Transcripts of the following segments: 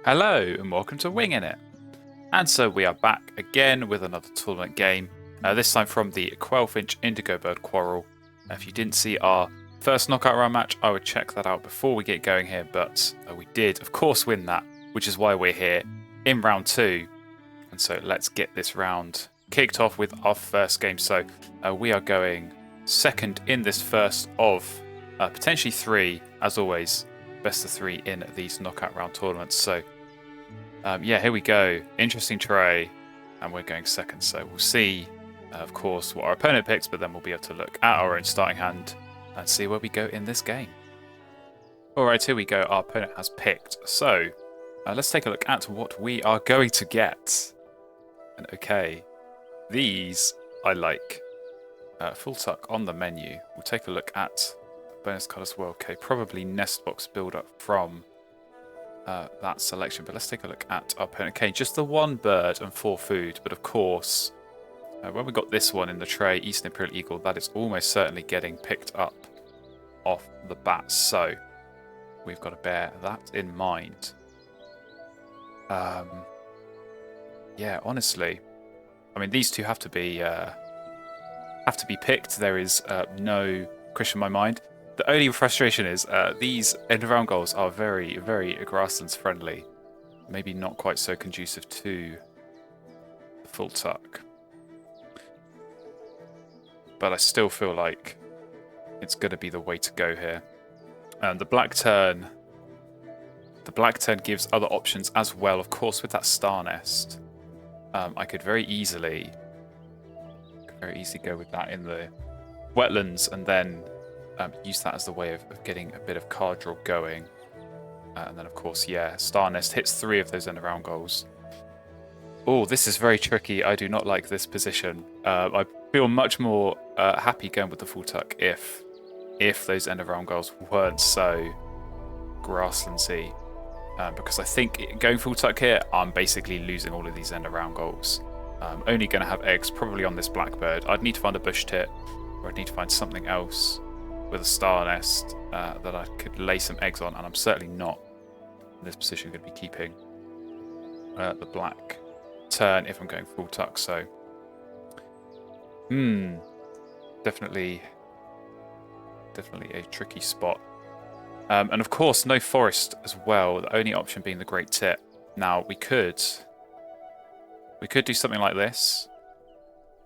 Hello and welcome to Wingin It. And so we are back again with another tournament game, this time from the 12-inch Indigo Bird Quarrel. If you didn't see our first knockout round match, I would check that out before we get going here, but we did of course win that, which is why we're here in round 2. And so let's get this round kicked off with our first game. So we are going second in this first of potentially 3, as always, best of 3 in these knockout round tournaments. So yeah, here we go. Interesting tray, and we're going second. So we'll see, of course, what our opponent picks, but then we'll be able to look at our own starting hand and see where we go in this game. All right, here we go. Our opponent has picked. So let's take a look at what we are going to get. And okay, these I like. Full tuck on the menu. We'll take a look at bonus card as well. Okay, probably nest box build up from that selection, but let's take a look at our opponent. Okay, just the 1 bird and 4 food, but of course when we got this one in the tray, Eastern Imperial Eagle, that is almost certainly getting picked up off the bat, so we've got to bear that in mind. Yeah, honestly, I mean, these two have to be picked. There is no question in my mind. The only frustration is these end of round goals are very, very grasslands friendly. Maybe not quite so conducive to the full tuck. But I still feel like it's going to be the way to go here. And the black turn gives other options as well. Of course, with that star nest, I could very easily go with that in the wetlands and then use that as the way of getting a bit of card draw going. And then, of course, yeah, Star Nest hits 3 of those end around goals. Oh, this is very tricky. I do not like this position. I feel much more happy going with the full tuck if those end around goals weren't so grasslandsy. Because I think going full tuck here, I'm basically losing all of these end around goals. I'm only going to have eggs probably on this blackbird. I'd need to find a bush tit, or I'd need to find something else with a star nest that I could lay some eggs on, and I'm certainly not in this position going to be keeping the black turn if I'm going full tuck. So definitely a tricky spot. And of course no forest as well, the only option being the great tit. Now we could do something like this,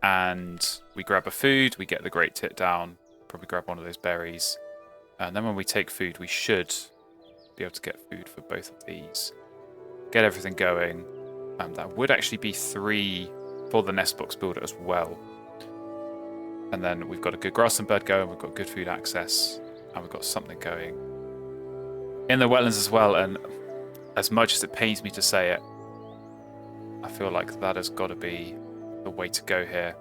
and we grab a food, we get the great tit down, probably grab one of those berries, and then when we take food we should be able to get food for both of these, get everything going. That would actually be 3 for the nest box builder as well, and then we've got a good grassland bird going, we've got good food access, and we've got something going in the wetlands as well. And as much as it pains me to say it, I feel like that has got to be the way to go here.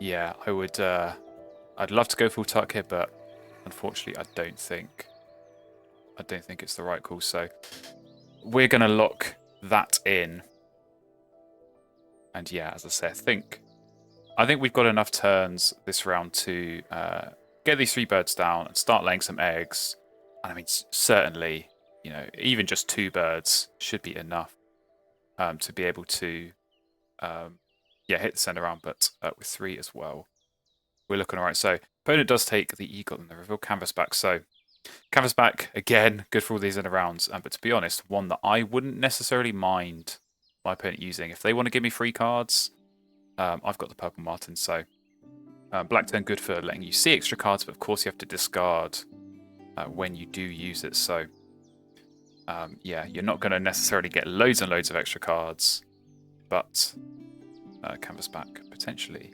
Yeah, I would. I'd love to go full tuck here, but unfortunately, I don't think it's the right call. So we're gonna lock that in. And yeah, as I say, I think we've got enough turns this round to get these 3 birds down and start laying some eggs. And I mean, certainly, you know, even just 2 birds should be enough to be able to hit the center round, but with 3 as well, we're looking all right. So opponent does take the eagle and the reveal canvas back. So canvas back, again, good for all these end rounds. But to be honest, one that I wouldn't necessarily mind my opponent using. If they want to give me free cards, I've got the purple martin. So black turn, good for letting you see extra cards, but of course you have to discard when you do use it. So yeah, you're not going to necessarily get loads and loads of extra cards, but canvas back potentially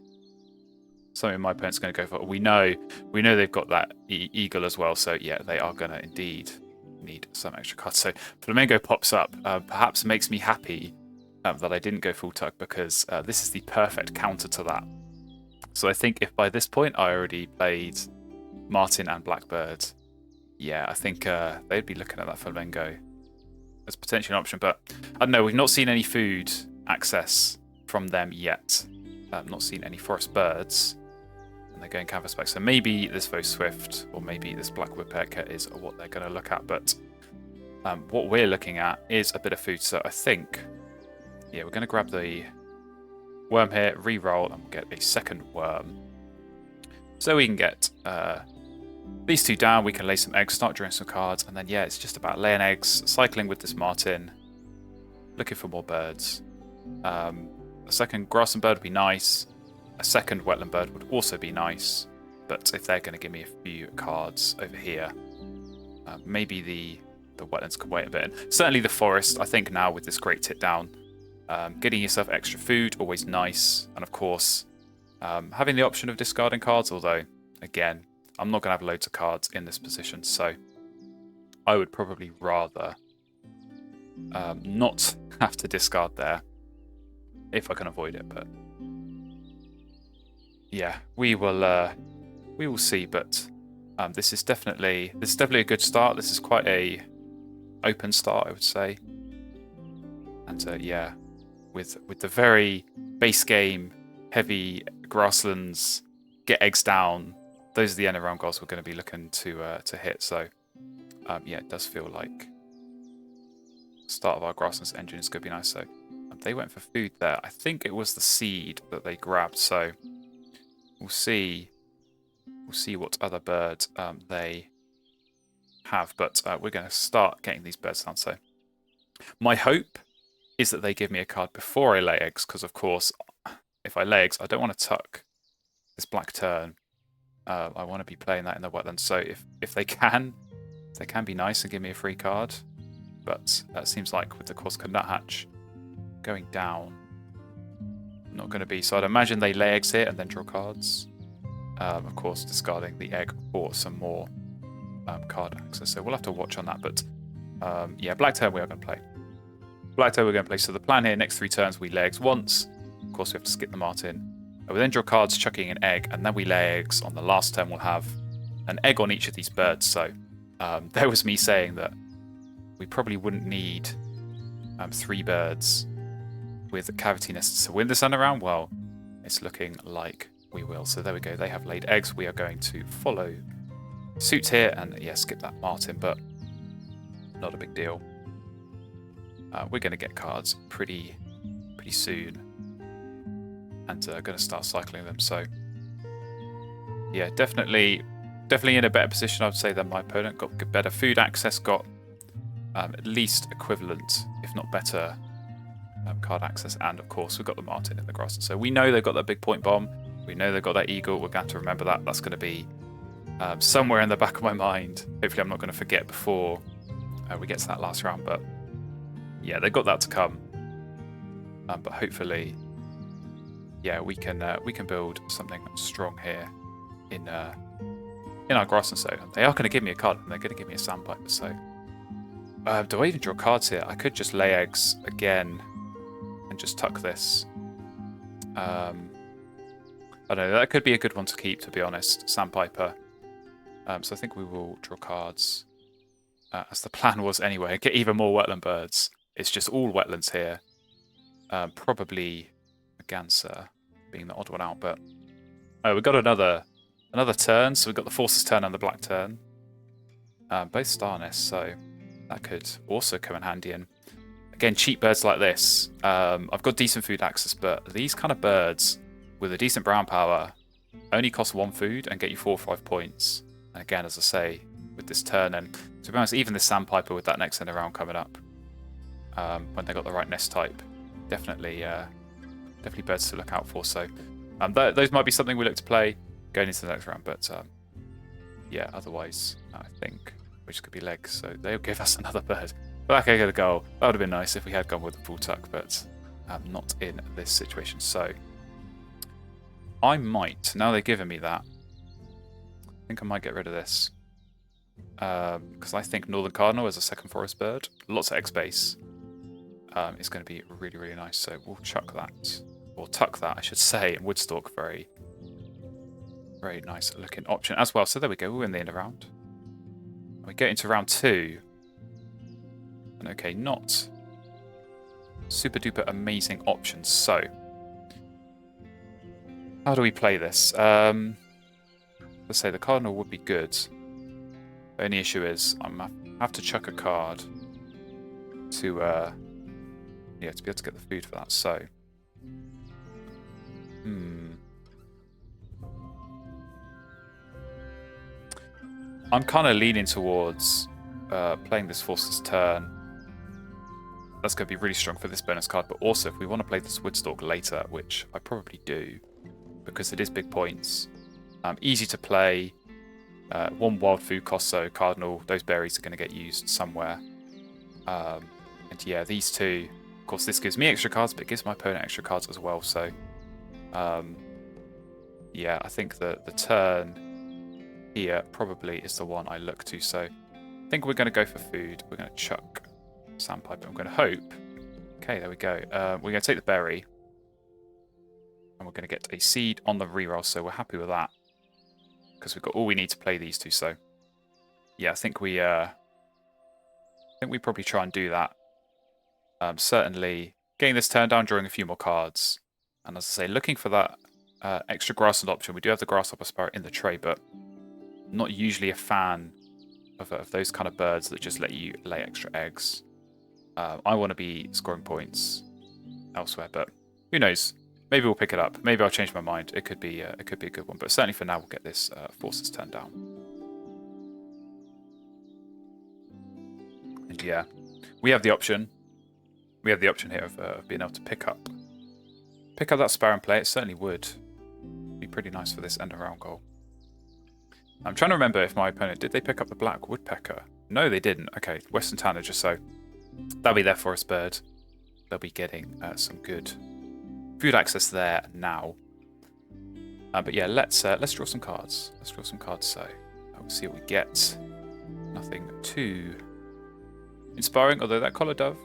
something my opponent's going to go for. We know they've got that eagle as well, so yeah, they are going to indeed need some extra cards. So Flamingo pops up, perhaps makes me happy that I didn't go full tuck, because this is the perfect counter to that. So I think if by this point I already played Martin and Blackbird, yeah, I think they'd be looking at that Flamingo as potentially an option. But I don't know, we've not seen any food access from them yet. Not seen any forest birds, and they're going canvas back. So maybe this Vo Swift or maybe this Black Woodpecker is what they're going to look at. But what we're looking at is a bit of food. So I think, yeah, we're going to grab the worm here, re-roll, and we'll get a second worm. So we can get these two down, we can lay some eggs, start drawing some cards, and then, yeah, it's just about laying eggs, cycling with this martin, looking for more birds. A second grassland bird would be nice. A second wetland bird would also be nice. But if they're going to give me a few cards over here, maybe the wetlands could wait a bit. And certainly the forest, I think now with this great tit down, getting yourself extra food, always nice. And of course, having the option of discarding cards, although, again, I'm not going to have loads of cards in this position. So I would probably rather not have to discard there if I can avoid it. But yeah, we will see. But this is definitely a good start. This is quite a open start, I would say. And yeah, with the very base game heavy grasslands, get eggs down. Those are the end of round goals we're going to be looking to hit. So yeah, it does feel like the start of our grasslands engine is going to be nice. So they went for food there. I think it was the seed that they grabbed. So we'll see. We'll see what other birds they have. But we're going to start getting these birds down. So my hope is that they give me a card before I lay eggs, because of course, if I lay eggs, I don't want to tuck this black tern. I want to be playing that in the wetlands. So if they can be nice and give me a free card. But that seems like with the Corsican nuthatch going down, not going to be. So I'd imagine they lay eggs here and then draw cards. Of course, discarding the egg for some more card access. So we'll have to watch on that. But yeah, black tern we are going to play. Black tern we're going to play. So the plan here, next 3 turns, we lay eggs once. Of course, we have to skip the martin. We then draw cards, chucking an egg, and then we lay eggs. On the last turn, we'll have an egg on each of these birds. So there was me saying that we probably wouldn't need 3 birds with cavity nests to win this end around. Well, it's looking like we will. So there we go. They have laid eggs. We are going to follow suit here and, yeah, skip that martin, but not a big deal. We're going to get cards pretty soon. And going to start cycling them. So yeah, definitely in a better position, I would say, than my opponent. Got better food access, got at least equivalent, if not better, card access. And of course, we've got the martin in the grass. So we know they've got that big point bomb. We know they've got that eagle. We're going to have to remember that. That's going to be somewhere in the back of my mind. Hopefully I'm not going to forget before we get to that last round. But yeah, they've got that to come. But hopefully, yeah, we can build something strong here in our grassland. So they are going to give me a card, and they're going to give me a sandpiper. So do I even draw cards here? I could just lay eggs again and just tuck this. I don't know. That could be a good one to keep, to be honest. Sandpiper. So I think we will draw cards, as the plan was anyway. Get even more wetland birds. It's just all wetlands here. Probably Ganser being the odd one out, but we've got another turn. So we've got the Forces turn and the black turn, both star nests, so that could also come in handy. And again, cheap birds like this, I've got decent food access, but these kind of birds with a decent brown power only cost 1 food and get you 4 or 5 points. And again, as I say, with this turn, and to be honest, even this sandpiper with that next end around coming up, when they got the right nest type, definitely birds to look out for. So those might be something we look to play going into the next round. But yeah, otherwise I think we just could be legs. So they'll give us another bird. Black egg at a goal. That would have been nice if we had gone with a full tuck, but not in this situation. So I might, now they've given me that, I think I might get rid of this. Because I think Northern Cardinal as a second forest bird, lots of egg space. It's going to be really, really nice. So we'll chuck that, or tuck that, I should say. And Woodstock, very, very nice looking option as well. So there we go. We're in the end of round. We get into round 2. And okay, not super duper amazing options. So how do we play this? Let's say the Cardinal would be good. The only issue is I have to chuck a card. to yeah, to be able to get the food for that. So, I'm kind of leaning towards playing this Force's Turn. That's going to be really strong for this bonus card, but also if we want to play this Woodstalk later, which I probably do, because it is big points, easy to play, 1 wild food cost, so Cardinal, those berries are going to get used somewhere. And yeah, these two, of course this gives me extra cards, but it gives my opponent extra cards as well, so yeah, I think that the turn here probably is the one I look to, so I think we're going to go for food. We're going to chuck Sandpiper. I'm going to hope. Okay, there we go. We're going to take the berry. And we're going to get a seed on the reroll, so we're happy with that. Because we've got all we need to play these two, so... Yeah, I think we probably try and do that. Certainly getting this turn down, drawing a few more cards. And as I say, looking for that extra grassland option. We do have the Grasshopper Sparrow in the tray, but not usually a fan of those kind of birds that just let you lay extra eggs. I want to be scoring points elsewhere, but who knows? Maybe we'll pick it up. Maybe I'll change my mind. It could be a good one, but certainly for now we'll get this Forces turned down. And yeah, we have the option. We have the option here of being able to pick up that Sparrow and play. It certainly would be pretty nice for this end of round goal. I'm trying to remember if my opponent did they pick up the Black Woodpecker? No, they didn't. Okay, Western Tanager, so that'll be their forest bird. They'll be getting some good food access there now. But yeah, let's draw some cards. Let's draw some cards. So we'll see what we get. Nothing too inspiring, although that Collar Dove,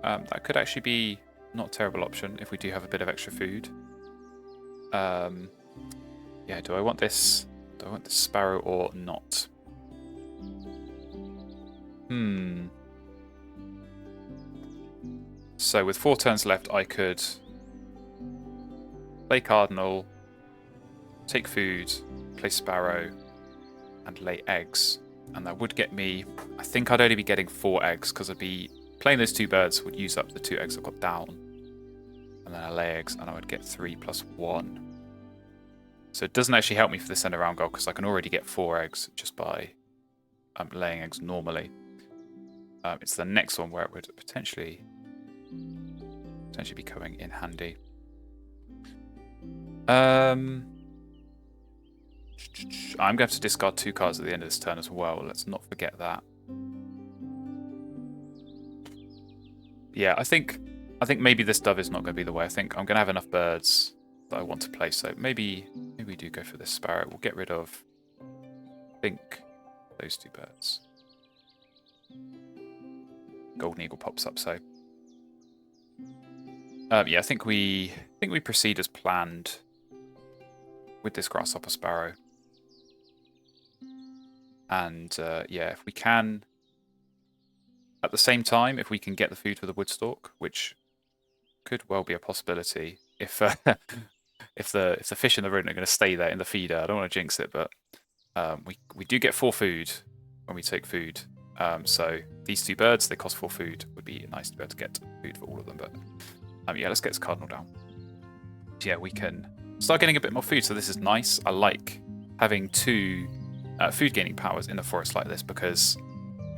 that could actually be not a terrible option if we do have a bit of extra food. Yeah, do I want this? Do I want this Sparrow or not? So with 4 turns left, I could play Cardinal, take food, play Sparrow, and lay eggs. And that would get me... I think I'd only be getting 4 eggs, because I'd be... Playing those 2 birds would use up the 2 eggs I've got down. And then I lay eggs, and I would get 3 plus 1. So it doesn't actually help me for this end of round goal, because I can already get 4 eggs just by laying eggs normally. It's the next one where it would potentially be coming in handy. I'm going to have to discard 2 cards at the end of this turn as well. Let's not forget that. Yeah, I think maybe this dove is not going to be the way. I think I'm going to have enough birds that I want to play. So maybe we do go for this Sparrow. We'll get rid of, I think, those 2 birds. Golden Eagle pops up. So yeah, I think we proceed as planned with this Grasshopper Sparrow. And yeah, if we can, at the same time, if we can get the food for the Woodstalk, which could well be a possibility, if if the fish in the rodent are going to stay there in the feeder. I don't want to jinx it, but we do get 4 food when we take food. So these 2 birds, they cost 4 food. Would be nice to be able to get food for all of them. But yeah, let's get this Cardinal down. Yeah, we can start getting a bit more food. So this is nice. I like having 2 food gaining powers in a forest like this, because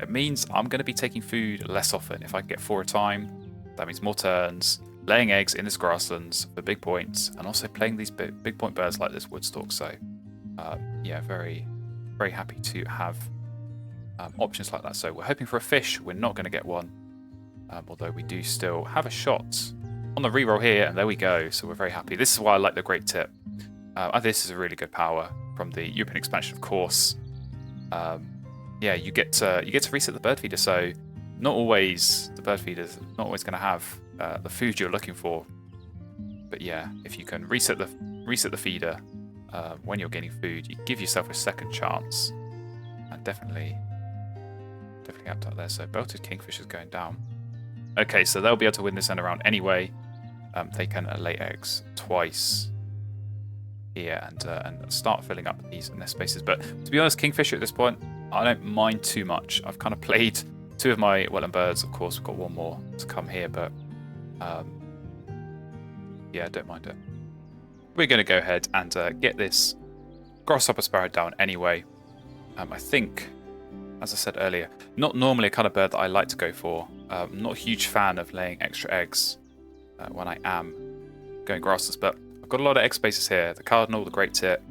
it means I'm going to be taking food less often. If I can get 4 a time, that means more turns, laying eggs in this grasslands for big points, and also playing these big point birds like this Woodstalk. So yeah, very, very happy to have options like that. So we're hoping for a fish. We're not going to get one, although we do still have a shot on the reroll here, and there we go. So we're very happy. This is why I like the Great Tip. This is a really good power from the European expansion, of course. Yeah, you get to reset the bird feeder. So not always the bird feeder's not always going to have the food you're looking for. But yeah, if you can reset the feeder when you're getting food, you give yourself a second chance. And definitely apt out there. So Belted Kingfisher's going down. Okay, so they'll be able to win this end around anyway. They can lay eggs twice here and start filling up these nest spaces. But to be honest, Kingfisher at this point, I don't mind too much. I've kind of played 2 of my wetland birds, of course, we've got 1 more to come here, but yeah, don't mind it. We're going to go ahead and get this grasshopper sparrow down anyway. I think, as I said earlier, not normally a kind of bird that I like to go for. I'm not a huge fan of laying extra eggs when I am going grasses, but I've got a lot of egg spaces here. The cardinal, the great tit,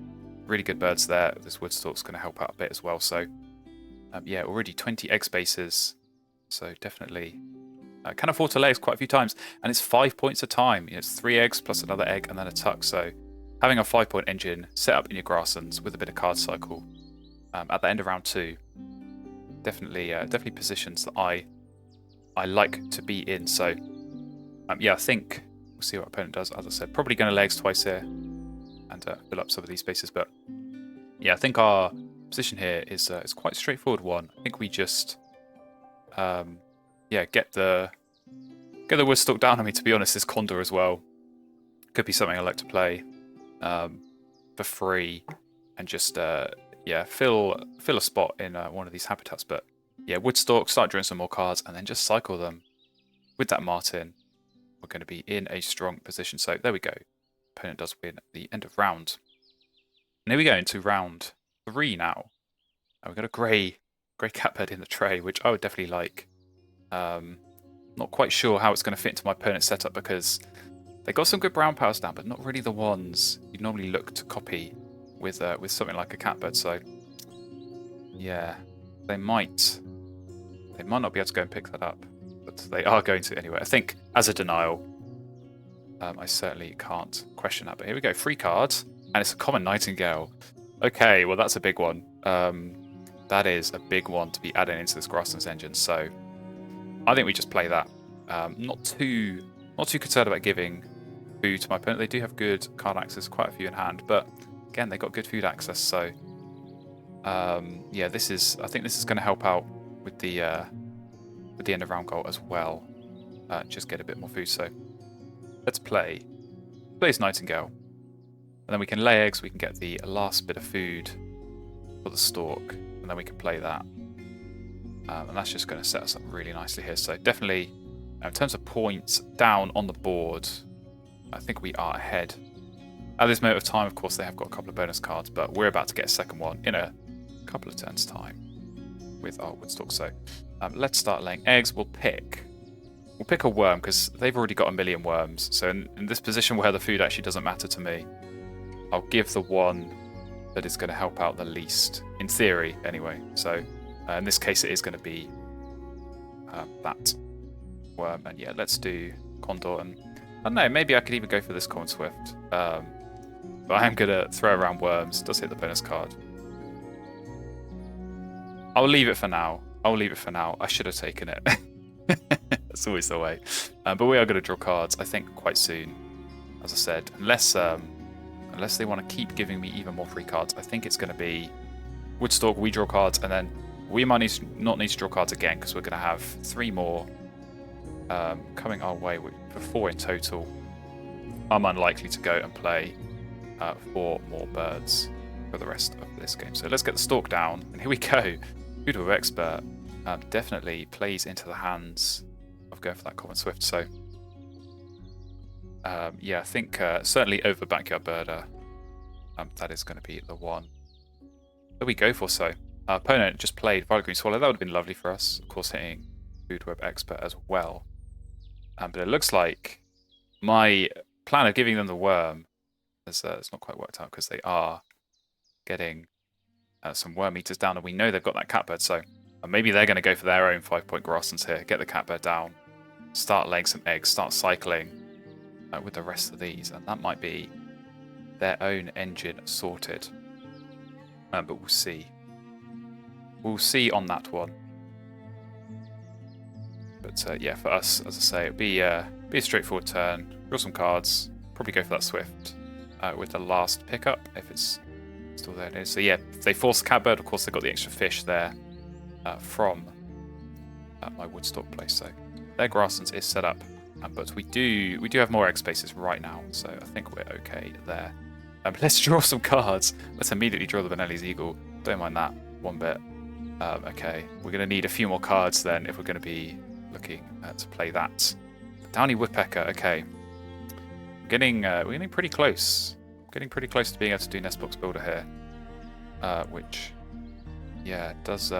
really good birds there. This woodstock's going to help out a bit as well. So yeah, already 20 egg spaces. So definitely can afford to lay eggs quite a few times. And it's 5 points a time. You know, it's 3 eggs plus another egg and then a tuck. So having a 5-point engine set up in your grasslands with a bit of card cycle at the end of round 2, definitely positions that I like to be in. So yeah, I think we'll see what our opponent does. As I said, probably going to lay eggs twice here and fill up some of these spaces. But yeah, I think our position here is quite a straightforward one. I think we just yeah, get the woodstock down. I mean, to be honest, this condor as well could be something I like to play for free and just yeah, fill a spot in one of these habitats. But yeah, woodstock, start drawing some more cards and then just cycle them with that martin. We're going to be in a strong position. So there we go. Opponent does win at the end of round. And here we go into round 3 now. We've got a grey catbird in the tray, which I would definitely like. Not quite sure how it's going to fit into my opponent's setup because they got some good brown powers down, but not really the ones you'd normally look to copy with something like a catbird. So yeah, they might not be able to go and pick that up, but they are going to anyway. I think as a denial, I certainly can't question that. But here we go, 3 cards, and it's a common nightingale. Okay, well that's a big one. That is a big one to be adding into this grasslands engine. So I think we just play that. Not too concerned about giving food to my opponent. They do have good card access, quite a few in hand, but again, they got good food access. So yeah, I think this is going to help out with the end of round goal as well. Just get a bit more food. So let's play his nightingale, and then we can lay eggs. We can get the last bit of food for the stork, and then we can play that. And that's just going to set us up really nicely here. So definitely, in terms of points down on the board, I think we are ahead. At this moment of time, of course, they have got a couple of bonus cards, but we're about to get a second one in a couple of turns' time with our woodstock. So let's start laying eggs. We'll pick a worm because they've already got 1,000,000 worms. So in this position where the food actually doesn't matter to me, I'll give the one that is going to help out the least, in theory, anyway. So in this case, it is going to be that worm. And yeah, let's do condor. And I don't know, maybe I could even go for this common swift. But I am going to throw around worms. Does hit the bonus card. I'll leave it for now. I should have taken it. That's always the way. But we are going to draw cards, I think, quite soon. As I said, unless they want to keep giving me even more free cards, I think it's going to be woodstock, we draw cards, and then we might not need to draw cards again because we're going to have 3 more coming our way for 4 in total. I'm unlikely to go and play 4 more birds for the rest of this game. So let's get the stork down, and here we go. Food expert definitely plays into the hands of going for that common swift. So yeah, I think certainly over backyard birder, that is going to be the one that we go for. So our opponent just played violet green swallow. That would have been lovely for us. Of course, hitting food web expert as well. But it looks like my plan of giving them the worm it's not quite worked out because they are getting some worm eaters down, and we know they've got that catbird. So maybe they're going to go for their own 5-point grasslands here, get the catbird down, start laying some eggs, start cycling with the rest of these, and that might be their own engine sorted. But we'll see. We'll see on that one. But yeah, for us, as I say, it'd be a straightforward turn. Draw some cards. Probably go for that swift with the last pickup if it's still there. It is. So yeah, if they force the catbird, of course they've got the extra fish there from my woodstock place. So their grasslands is set up, but we do have more egg spaces right now, so I think we're okay there. Let's draw some cards. Let's immediately draw the Benelli's Eagle. Don't mind that one bit. Okay, we're going to need a few more cards then if we're going to be looking to play that. Downy Woodpecker, okay. We're getting pretty close. Getting pretty close to being able to do Nest Box Builder here. Which, yeah, does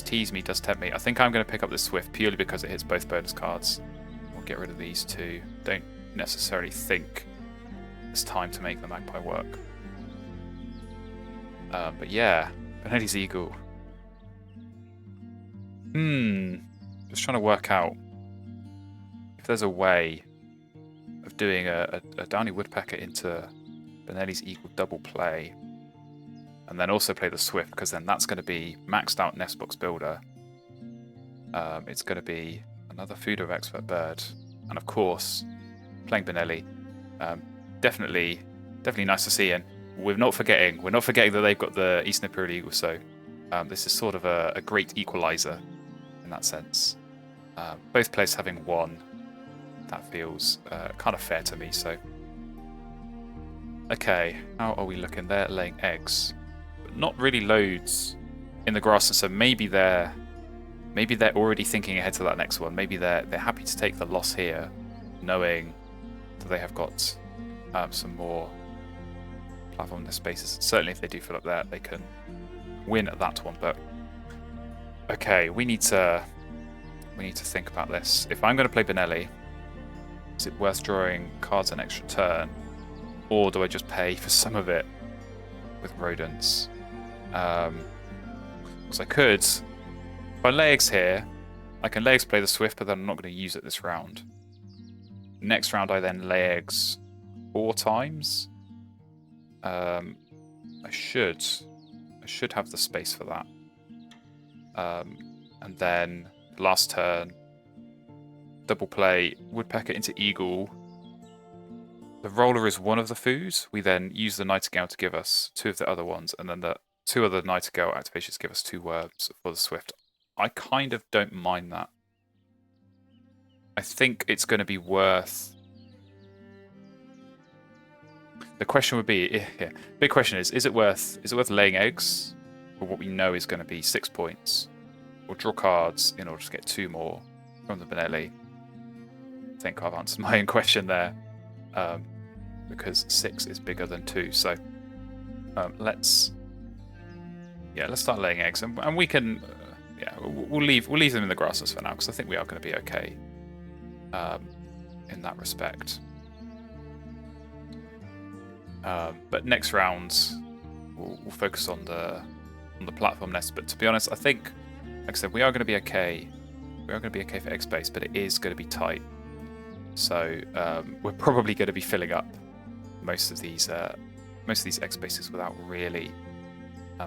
tease me, does tempt me. I think I'm going to pick up this Swift purely because it hits both bonus cards. We'll get rid of these two. Don't necessarily think it's time to make the Magpie work. But yeah, Benelli's Eagle. Just trying to work out if there's a way of doing a Downy Woodpecker into Benelli's Eagle double play, and then also play the Swift, because then that's going to be maxed out Nest Box Builder. It's going to be another Food of Expert Bird, and of course, playing Benelli. Definitely nice to see, and we're not forgetting that they've got the Eastern Imperial Eagle, so this is sort of a great equalizer in that sense. Both players having one, that feels kind of fair to me. So, okay, how are we looking? They're laying eggs, but not really loads in the grass, and so maybe they're already thinking ahead to that next one. Maybe they're happy to take the loss here, knowing that they have got some more platform in their spaces. Certainly, if they do fill up there, they can win at that one. But okay, we need to think about this. If I'm going to play Benelli, is it worth drawing cards an extra turn, or do I just pay for some of it with rodents? Because I could, if I lay eggs here, I can lay eggs, play the Swift, but then I'm not going to use it this round. Next round, I then lay eggs 4 times. I should have the space for that. And then last turn, double play Woodpecker into Eagle. The roller is one of the foods. We then use the Nightingale to give us 2 of the other ones, and then the 2 other Nightingale activations give us 2 worms for the Swift. I kind of don't mind that. I think it's going to be worth... The question would be, big question is it worth laying eggs for what we know is going to be 6 points, or draw cards in order to get 2 more from the Benelli? I think I've answered my own question there, because 6 is bigger than 2. So let's start laying eggs, and we can we'll leave them in the grasses for now, because I think we are going to be okay in that respect. But next round, we'll focus on the platform nest. But to be honest, I think, like I said, we are going to be okay. We are going to be okay for egg space, but it is going to be tight. So we're probably going to be filling up most of these egg spaces without really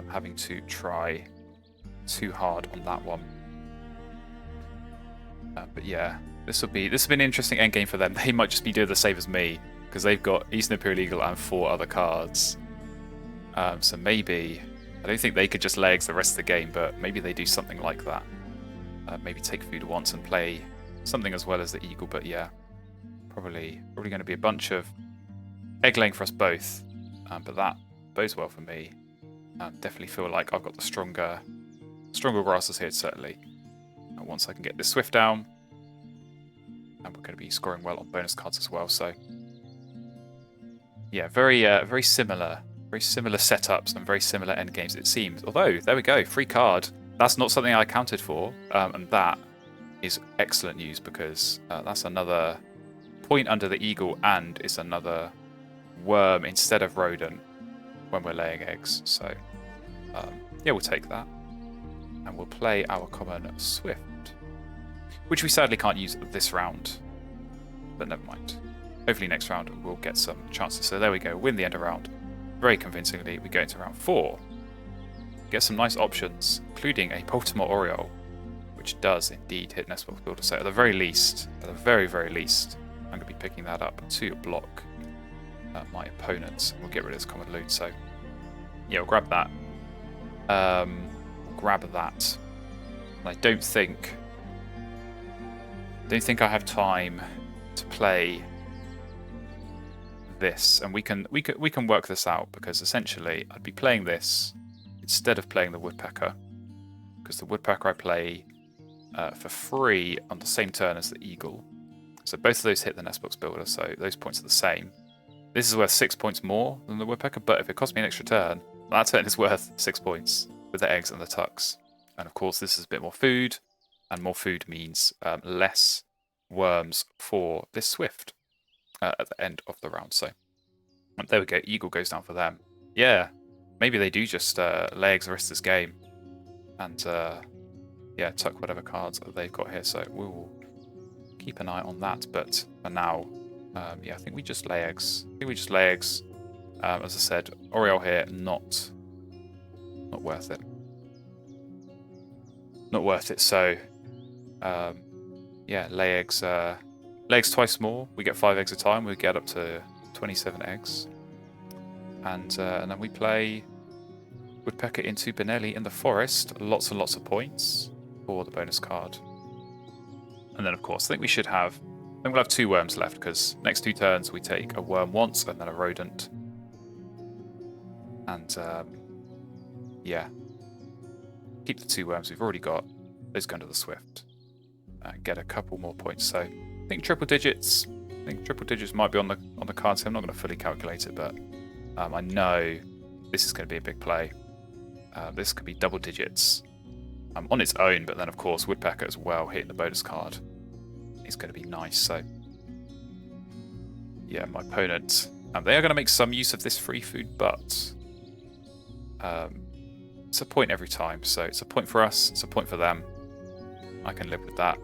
having to try too hard on that one. But yeah, this will be an interesting endgame for them. They might just be doing the same as me, because they've got Eastern Imperial Eagle and 4 other cards. So maybe, I don't think they could just lay eggs the rest of the game, but maybe they do something like that. Maybe take food once and play something as well as the Eagle. But yeah, probably going to be a bunch of egg laying for us both. But that bodes well for me. Definitely feel like I've got the stronger grasses here, certainly. Once I can get this Swift down, and we're going to be scoring well on bonus cards as well. So yeah, very similar setups and very similar end games, it seems. Although, there we go, free card. That's not something I accounted for, and that is excellent news, because that's another point under the Eagle, and it's another worm instead of rodent when we're laying eggs. So yeah, we'll take that, and we'll play our common Swift, which we sadly can't use this round, but never mind. Hopefully next round we'll get some chances. So there we go, win the end of round very convincingly. We go into round 4, get some nice options, including a Baltimore Oriole, which does indeed hit Nest Box Builder. So at the very least, I'm going to be picking that up to block my opponents. We'll get rid of this common loot. So yeah, we'll grab that. And I don't think I have time to play this, and we can work this out, because essentially I'd be playing this instead of playing the woodpecker, because the woodpecker I play for free on the same turn as the eagle. So both of those hit the nest box builder, so those points are the same. This is worth 6 points more than the woodpecker, but if it costs me an extra turn, that turn is worth 6 points with the eggs and the tucks. And of course, this is a bit more food, and more food means less worms for this swift at the end of the round. So there we go. Eagle goes down for them. Yeah, maybe they do just lay eggs the rest of this game, and yeah, tuck whatever cards they've got here. So we will keep an eye on that. But for now, yeah, I think we just lay eggs. As I said, Oriole here, not worth it. Not worth it. So yeah, lay eggs twice more. We get 5 eggs a time. We get up to 27 eggs, and then we play woodpecker into Benelli in the forest. Lots and lots of points for the bonus card. And then of course, I think we should have. I think we'll have 2 worms left, because next 2 turns we take a worm once and then a rodent. And yeah, keep the 2 worms we've already got. Those go into the swift. Get a couple more points. So I think triple digits. I think triple digits might be on the cards. I'm not going to fully calculate it, but I know this is going to be a big play. This could be double digits on its own, but then of course woodpecker as well hitting the bonus card is going to be nice. So yeah, my opponent, they are going to make some use of this free food, but it's a point every time. So it's a point for us, it's a point for them. I can live with that.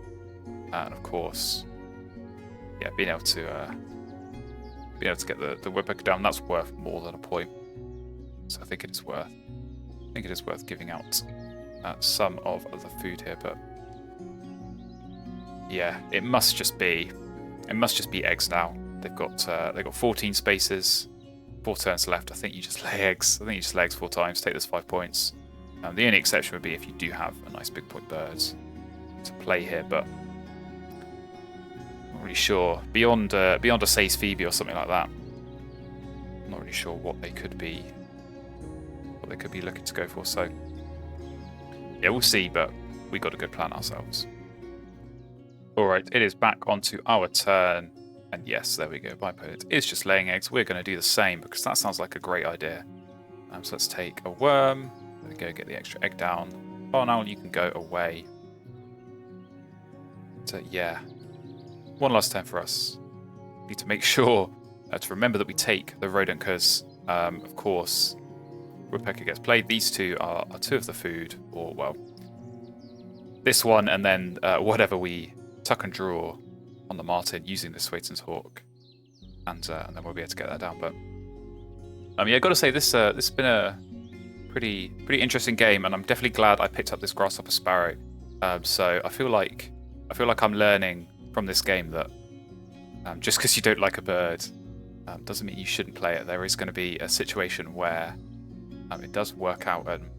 And of course, yeah, being able to get the woodpecker down, that's worth more than a point. So I think it is worth giving out some of the food here, but yeah, it must just be eggs now. They've got 14 spaces, 4 turns left. I think you just lay eggs. 4 times, take those 5 points. The only exception would be if you do have a nice big point bird to play here, but I'm not really sure. Beyond a Say's Phoebe or something like that, I'm not really sure what they could be looking to go for. So yeah, we'll see, but we got a good plan ourselves. Alright, it is back onto our turn, and yes, there we go. My opponent is just laying eggs. We're going to do the same, because that sounds like a great idea. So let's take a worm. There we go, get the extra egg down. Barn owl, you can go away. So yeah, one last turn for us. Need to make sure to remember that we take the rodent, because of course woodpecker gets played. These 2 are 2 of the food, or well, this one, and then whatever we tuck and draw on the martin using the Swaiton's hawk, and then we'll be able to get that down. But yeah, I've got to say this has been a pretty interesting game, and I'm definitely glad I picked up this grasshopper sparrow. So I feel like I'm learning from this game that just because you don't like a bird doesn't mean you shouldn't play it. There is going to be a situation where it does work out, and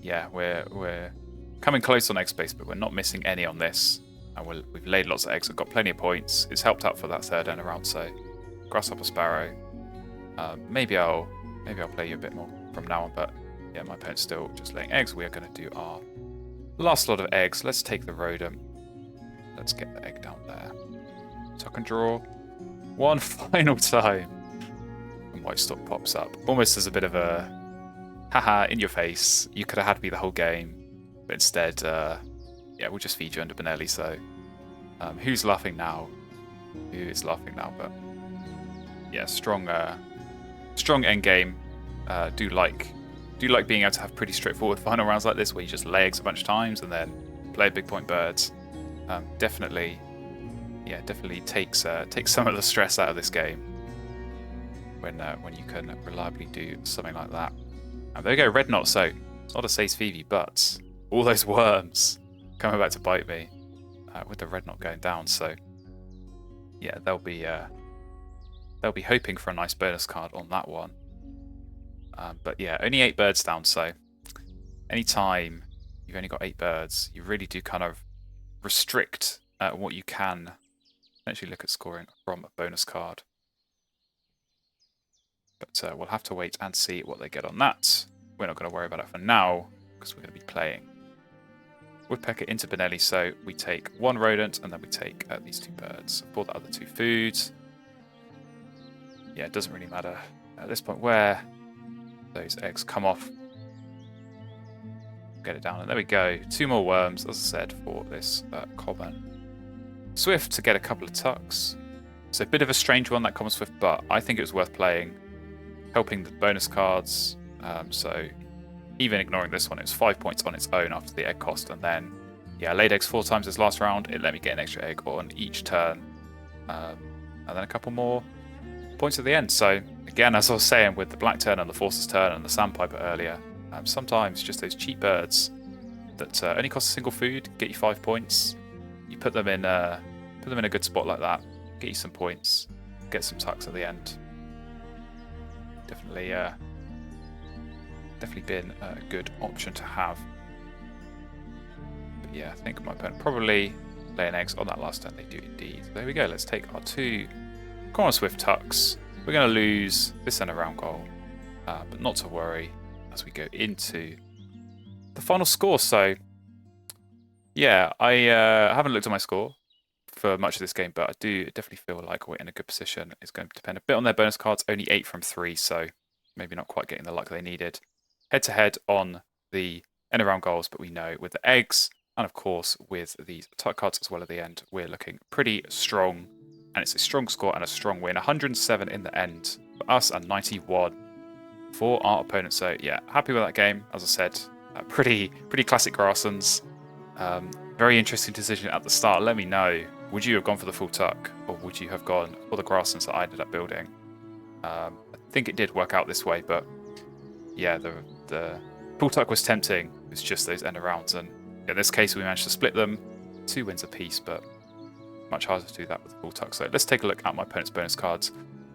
yeah, we're coming close on egg space, but we're not missing any on this. And we've laid lots of eggs. I've got plenty of points. It's helped out for that 3rd end around. So grasshopper sparrow. Maybe I'll play you a bit more from now on. But yeah, my opponent's still just laying eggs. We are going to do our last lot of eggs. Let's take the rodent. Let's get the egg down there. Tuck and draw. One final time. And white stock pops up. Almost as a bit of a haha in your face. You could have had me the whole game. But instead, yeah, we'll just feed you under Benelli. So who's laughing now? Who is laughing now? But yeah, strong end game. Do like being able to have pretty straightforward final rounds like this, where you just lay eggs a bunch of times and then play big point birds. Definitely takes some of the stress out of this game when you can reliably do something like that. And there we go, red knot. So it's not a Say's Phoebe, but all those worms coming back to bite me with the red knot going down. So yeah, they'll be hoping for a nice bonus card on that one. But yeah, only 8 birds down. So anytime you've only got 8 birds, you really do kind of restrict what you can actually look at scoring from a bonus card. But we'll have to wait and see what they get on that. we're not going to worry about it for now because we're going to be playing woodpecker into Benelli. So we take 1 rodent and then we take these 2 birds for the other 2 foods. Yeah, it doesn't really matter at this point where those eggs come off. Get it down, and there we go. 2 more worms, as I said, for this common swift to get a couple of tucks. So a bit of a strange one, that common swift, but I think it was worth playing, helping the bonus cards. So even ignoring this one, it was 5 points on its own after the egg cost, and then yeah, I laid eggs 4 times this last round. It let me get an extra egg on each turn, and then a couple more points at the end. So again, as I was saying with the black turn and the forces turn and the sandpiper earlier, sometimes just those cheap birds that only cost a single food get you 5 points. You put them in a good spot like that, get you some points, get some tucks at the end. Definitely been a good option to have. But yeah, I think my opponent probably laying eggs on that last turn. They do indeed. So there we go. Let's take our 2 common swift tucks. We're going to lose this end around goal, but not to worry as we go into the final score. So yeah, I haven't looked at my score for much of this game, but I do definitely feel like we're in a good position. It's going to depend a bit on their bonus cards. Only 8 from 3, so maybe not quite getting the luck they needed. Head to head on the end around goals, but we know with the eggs and of course with these tuck cards as well at the end, we're looking pretty strong, and it's a strong score and a strong win. 107 in the end for us and 91 for our opponent. So yeah, happy with that game. As I said, pretty classic grasslands. Very interesting decision at the start. Let me know, would you have gone for the full tuck, or would you have gone for the grasslands that I ended up building? I think it did work out this way, but yeah, the full tuck was tempting. It's just those end arounds, and in this case we managed to split them, 2 wins apiece, but much harder to do that with the full tuck. So let's take a look at my opponent's bonus cards.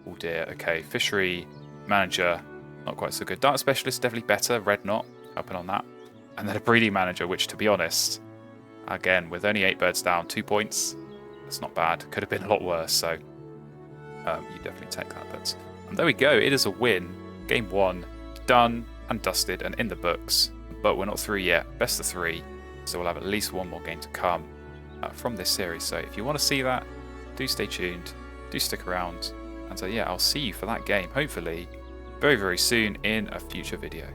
Oh dear. Okay, fishery manager, not quite so good. Dart specialist, definitely better. Red knot, helping on that. And then a breeding manager, which to be honest, again, with only 8 birds down, 2 points, that's not bad. Could have been a lot worse, so you definitely take that. But there we go, it is a win. Game 1, done and dusted and in the books. But we're not through yet, best of 3. So we'll have at least 1 more game to come from this series. So if you want to see that, do stay tuned, do stick around. And so yeah, I'll see you for that game, hopefully very, very soon in a future video.